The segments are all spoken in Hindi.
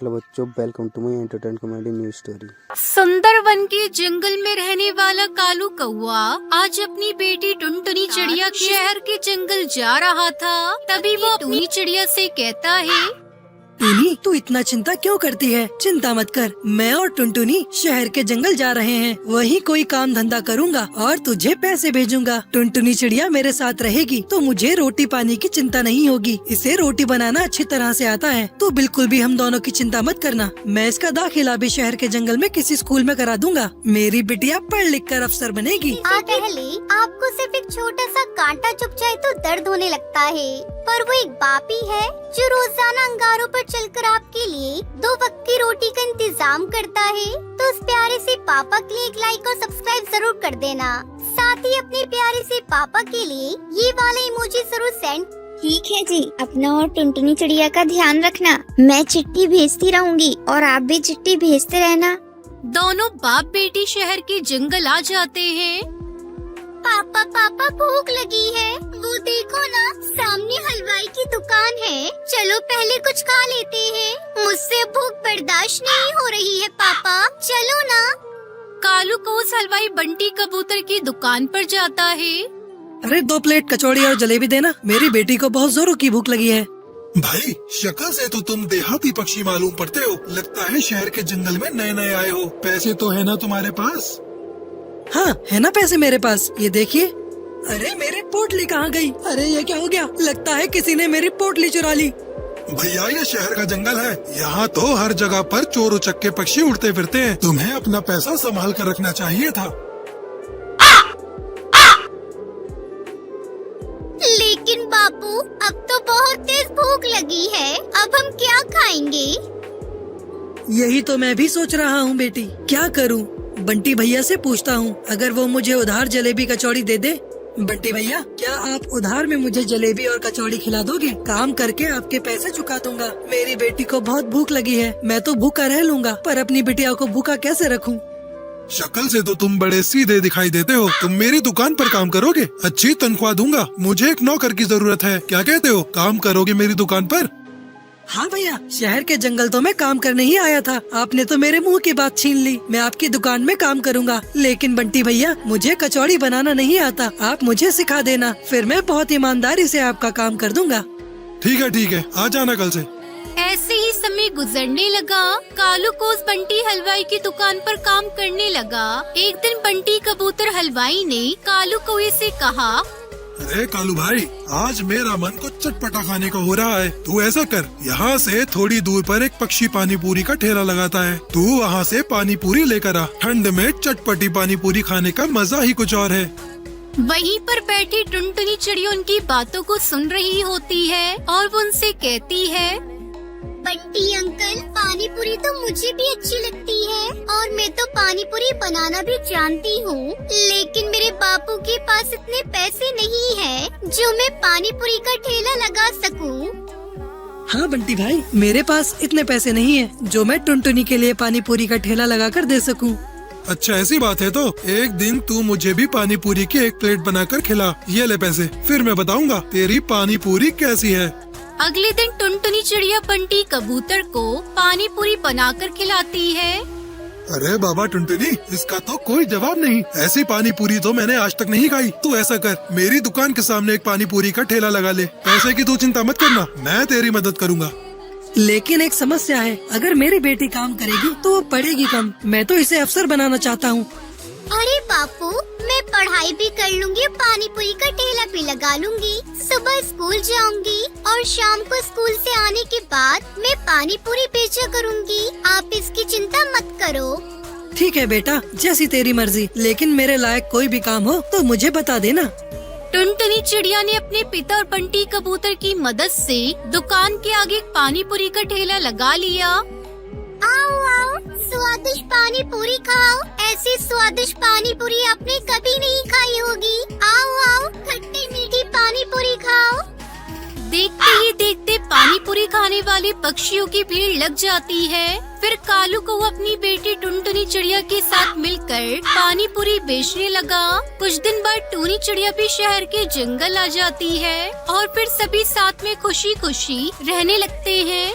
हेलो बच्चों, welcome to my entertain comedy news story. Sundarban के जंगल में रहने वाला कालू कौआ आज अपनी बेटी टुनटुनी चिड़िया के शहर के जंगल जा रहा था। तभी वो अपनी चिड़िया से कहता है, टुनी, तू इतना चिंता क्यों करती है? चिंता मत कर, मैं और टुनटुनी शहर के जंगल जा रहे हैं। वहीं कोई काम धंधा करूंगा और तुझे पैसे भेजूंगा। टुनटुनी चिड़िया मेरे साथ रहेगी तो मुझे रोटी पानी की चिंता नहीं होगी। इसे रोटी बनाना अच्छी तरह से आता है, तो बिल्कुल भी हम दोनों की चिंता मत करना। मैं इसका दाखिला भी शहर के जंगल में किसी स्कूल में करा दूंगा। मेरी बिटिया पढ़ लिख कर अफसर बनेगी। पहले आपको सिर्फ एक छोटा सा कांटा चुभ जाए तो दर्द होने लगता है, पर वो एक बाप ही है जो रोजाना अंगारों पर चलकर आपके लिए 2 वक्त की रोटी का इंतजाम करता है। तो उस प्यारे से पापा के लिए एक लाइक और सब्सक्राइब जरूर कर देना। साथ ही अपने प्यारे से पापा के लिए ये वाला इमोजी जरूर सेंड। ठीक है जी, अपना और टुनटुनी चिड़िया का ध्यान रखना। मैं चिट्ठी भेजती रहूंगी और आप भी चिट्ठी भेजते रहना। दोनों बाप बेटी शहर के जंगल आ जाते हैं। पापा पापा भूख लगी है, वो देखो ना, सामने हलवाई की दुकान है। चलो पहले कुछ खा लेते हैं, मुझसे भूख बर्दाश्त नहीं हो रही है। पापा चलो ना। कालू को उस हलवाई बंटी कबूतर की दुकान पर जाता है। अरे 2 प्लेट कचौड़ी और जलेबी देना, मेरी बेटी को बहुत जोरों की भूख लगी है। भाई, शक्ल से तो तुम देहाती पक्षी मालूम पड़ते हो। लगता है शहर के जंगल में नए नए आए हो। पैसे तो है ना तुम्हारे पास? हाँ है ना पैसे मेरे पास, ये देखिए। अरे मेरी पोटली कहाँ गई? अरे ये क्या हो गया? लगता है किसी ने मेरी पोटली चुरा ली। भैया, ये शहर का जंगल है, यहाँ तो हर जगह पर चोर उचक्के पक्षी उड़ते फिरते हैं। तुम्हें अपना पैसा संभाल कर रखना चाहिए था। लेकिन बापू, अब तो बहुत तेज भूख लगी है, अब हम क्या खाएंगे? यही तो मैं भी सोच रहा हूँ बेटी, क्या करूँ? बंटी भैया से पूछता हूँ, अगर वो मुझे उधार जलेबी कचौड़ी दे दे। बंटी भैया, क्या आप उधार में मुझे जलेबी और कचौड़ी खिला दोगे? काम करके आपके पैसे चुका दूंगा। मेरी बेटी को बहुत भूख लगी है, मैं तो भूखा रह लूंगा, पर अपनी बिटिया को भूखा कैसे रखूं? शक्ल से तो तुम बड़े सीधे दिखाई देते हो। तुम मेरी दुकान पर काम करोगे? अच्छी तनख्वाह दूंगा। मुझे एक नौकर की जरूरत है, क्या कहते हो? काम करोगे मेरी दुकान पर? हाँ भैया, शहर के जंगल तो मैं काम करने ही आया था। आपने तो मेरे मुंह की बात छीन ली। मैं आपकी दुकान में काम करूंगा, लेकिन बंटी भैया, मुझे कचौड़ी बनाना नहीं आता। आप मुझे सिखा देना, फिर मैं बहुत ईमानदारी से आपका काम कर दूंगा। ठीक है, आ जाना कल से। ऐसे ही समय गुजरने लगा। कालू को उस बंटी हलवाई की दुकान पर काम करने लगा। एक दिन बंटी कबूतर हलवाई ने कालू कौए से कहा, अरे कालू भाई, आज मेरा मन को चटपटा खाने का हो रहा है। तू ऐसा कर, यहाँ से थोड़ी दूर पर एक पक्षी पानी पूरी का ठेला लगाता है, तू वहाँ से पानी पूरी लेकर आ। ठंड में चटपटी पानी पूरी खाने का मजा ही कुछ और है। वहीं पर बैठी टुनटुनी चिड़िया उनकी बातों को सुन रही होती है और वो उनसे कहती है, बंटी अंकल, पानी पूरी तो मुझे भी अच्छी लगती है और मैं तो पानी पूरी बनाना भी जानती हूँ, लेकिन मेरे बापू के पास इतने पैसे नहीं है जो मैं पानी पूरी का ठेला लगा सकूँ। हाँ बंटी भाई, मेरे पास इतने पैसे नहीं है जो मैं टुनटुनी के लिए पानी पूरी का ठेला लगा कर दे सकूँ। अच्छा, ऐसी बात है तो एक दिन तू मुझे भी पानी पूरी की 1 प्लेट बनाकर खिला। ये ले पैसे, फिर मैं बताऊंगा तेरी पानी पूरी कैसी है। अगले दिन टुनटुनी चिड़िया बंटी कबूतर को पानी पूरी बनाकर खिलाती है। अरे बाबा टुनटुनी, इसका तो कोई जवाब नहीं। ऐसी पानी पूरी तो मैंने आज तक नहीं खाई। तू ऐसा कर, मेरी दुकान के सामने एक पानी पूरी का ठेला लगा ले। पैसे की तू चिंता मत करना, मैं तेरी मदद करूँगा। लेकिन एक समस्या है, अगर मेरी बेटी काम करेगी तो वो पढ़ेगी कम। मैं तो इसे अफसर बनाना चाहता हूँ। अरे बापू, मैं पढ़ाई भी कर लूंगी, पानी पूरी का ठेला भी लगा लूंगी। सुबह स्कूल जाऊंगी और शाम को स्कूल से आने के बाद मैं पानी पूरी बेचा करूंगी। आप इसकी चिंता मत करो। ठीक है बेटा, जैसी तेरी मर्जी, लेकिन मेरे लायक कोई भी काम हो तो मुझे बता देना। टुनटुनी चिड़िया ने अपने पिता और बंटी कबूतर की मदद से दुकान के आगे एक पानी पूरी का ठेला लगा लिया। आओ आओ, स्वादिष्ट पानी पूरी खाओ। ऐसी स्वादिष्ट पानी पूरी आपने कभी नहीं खाई होगी। आओ आओ, खट्टी मीठी पानी पूरी खाओ। देखते ही देखते पानी पूरी खाने वाले पक्षियों की भीड़ लग जाती है। फिर कालू को अपनी बेटी टुनटुनी चिड़िया के साथ मिलकर पानी पूरी बेचने लगा। कुछ दिन बाद टूनी चिड़िया भी शहर के जंगल आ जाती है और फिर सभी साथ में खुशी खुशी रहने लगते हैं।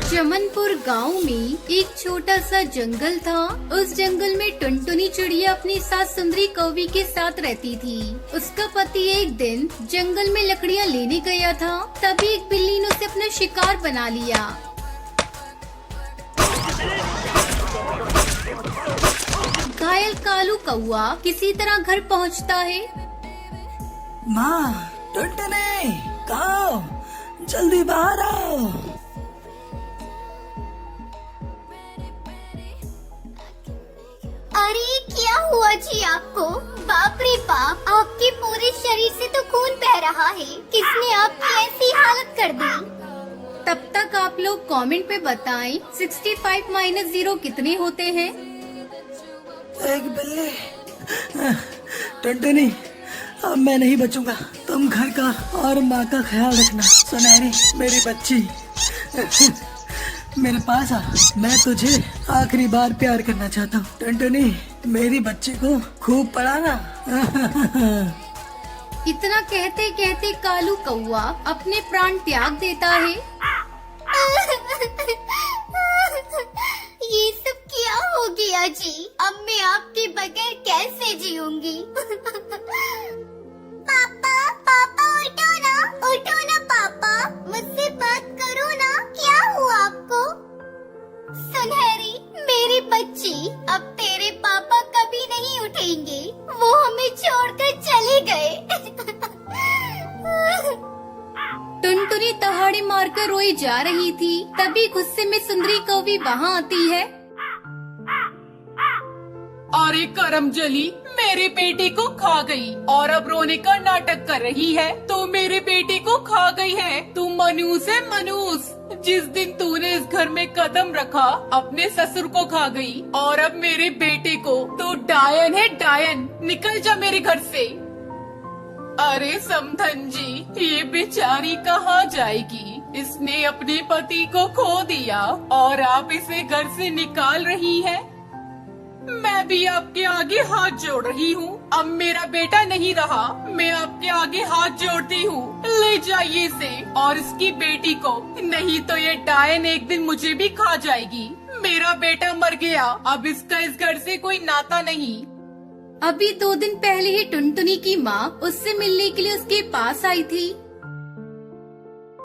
चमनपुर गांव में एक छोटा सा जंगल था। उस जंगल में टुनटुनी चिड़िया अपनी सास सुंदरी कौवी के साथ रहती थी। उसका पति एक दिन जंगल में लकड़ियाँ लेने गया था, तभी एक बिल्ली ने उसे अपना शिकार बना लिया। घायल कालू कौआ किसी तरह घर पहुंचता है। माँ, टुनटुनी, काऊ, जल्दी बाहर आओ। अरे क्या हुआ जी आपको? बाप रे बाप, आपके पूरे शरीर से तो खून बह रहा है। किसने आपकी ऐसी हालत कर दी? तब तक आप लोग कमेंट पे बताएं 65 - 0 कितने होते हैं। एक बिल्ली। टुनटुनी, अब मैं नहीं बचूंगा। तुम घर का और माँ का ख्याल रखना। सुनहरी, मेरी बच्ची, मेरे पास आ। मैं तुझे आखिरी बार प्यार करना चाहता हूँ। टुनटुनी, मेरी बच्ची को खूब पढ़ाना। इतना कहते कहते कालू कौआ अपने प्राण त्याग देता है। ये सब क्या हो गया जी? अब मैं आपके बगैर कैसे जीऊंगी? पापा, पापा उठो ना पापा, मुझसे बात करो ना। क्या हुआ आपको? सुनहरी, मेरी बच्ची, अब तेरे पापा कभी नहीं उठेंगे। वो हमें छोड़कर चले गए। टुनटुनी तहाड़े मारकर रोई जा रही थी, तभी गुस्से में सुंदरी कौवी वहाँ आती है। अरे करमजली, मेरे बेटे को खा गई और अब रोने का नाटक कर रही है। तो मेरे बेटे को खा गई है। तू मनूस है, मनूस। जिस दिन तूने इस घर में कदम रखा, अपने ससुर को खा गई और अब मेरे बेटे को। तू डायन है, डायन। निकल जा मेरे घर से। अरे समधन जी, ये बेचारी कहाँ जाएगी? इसने अपने पति को खो दिया और आप इसे घर से निकाल रही हैं। मैं भी आपके आगे हाथ जोड़ रही हूँ। अब मेरा बेटा नहीं रहा, मैं आपके आगे हाथ जोड़ती हूँ। ले जाइए इसे और इसकी बेटी को, नहीं तो ये डायन एक दिन मुझे भी खा जाएगी। मेरा बेटा मर गया, अब इसका इस घर से कोई नाता नहीं। अभी 2 दिन पहले ही टुनटुनी की माँ उससे मिलने के लिए उसके पास आई थी।